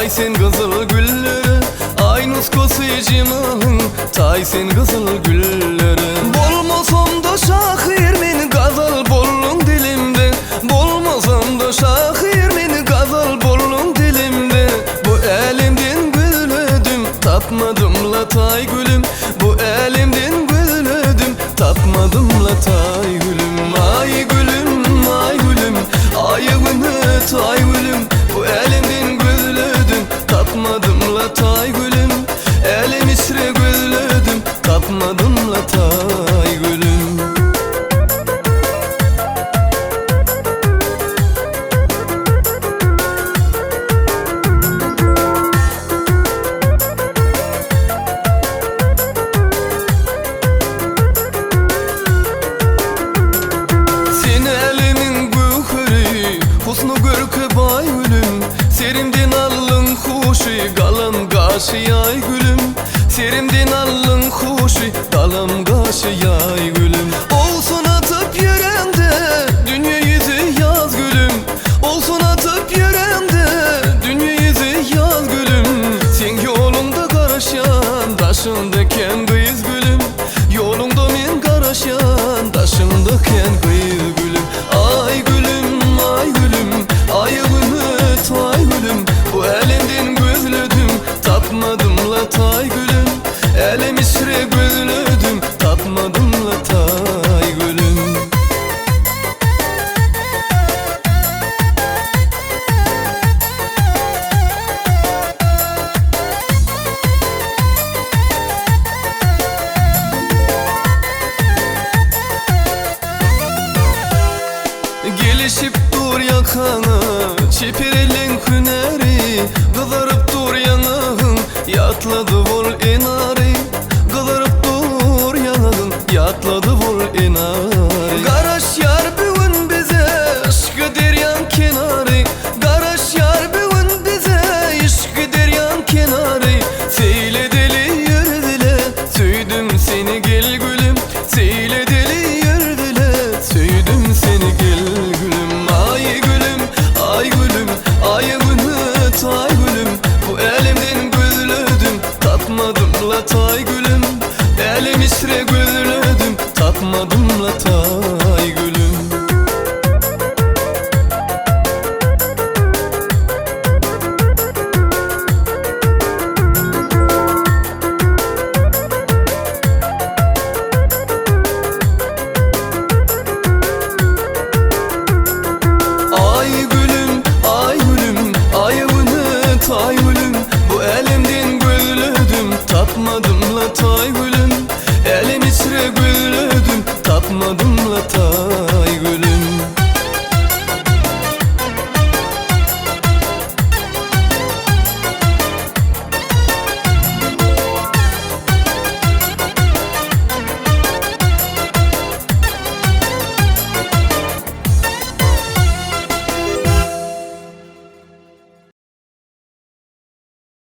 tay sen kızıl gülleri, ay nuskosu cimahın, tay sen kızıl gülleri. Bolmasam da şahir men gazal bollun dilimde, bolmasam da şahir men gazal bollun dilimde. Bu elimden gülödüm, tapmadım la tay gülüm, bu elimden gülödüm, tapmadım la tay gülüm. Ay gülüm, ay gülüm, ayağını tay gülüm, bu elimden gülödüm, tapmadım la tay gülüm. Elim isre gülödüm, tapmadım la tay gülüm. Husnu görke bay gülüm, serimden allın huşi, galam gaşı yay gülüm. Serimden allın huşi, galam gaşı yay gülüm. Olsun atıp yerende, dünya yüzü yaz gülüm. Olsun atıp yerende, dünya yüzü yaz gülüm. Sen yolunda karaşan, taşındayken kıyız gülüm. Yolunda men karaşan, taşındayken kıyız gülüm. Ay gülüm, ay gülüm, ayağını tay gülüm, bu elimden gözlödüm, tapmadım la tay gülüm. Elim isre gözlödüm, tapmadım la tay gülüm. Gelişip dur yakana, çepirelin hüneri, kızarıp dur yanağın, yatladı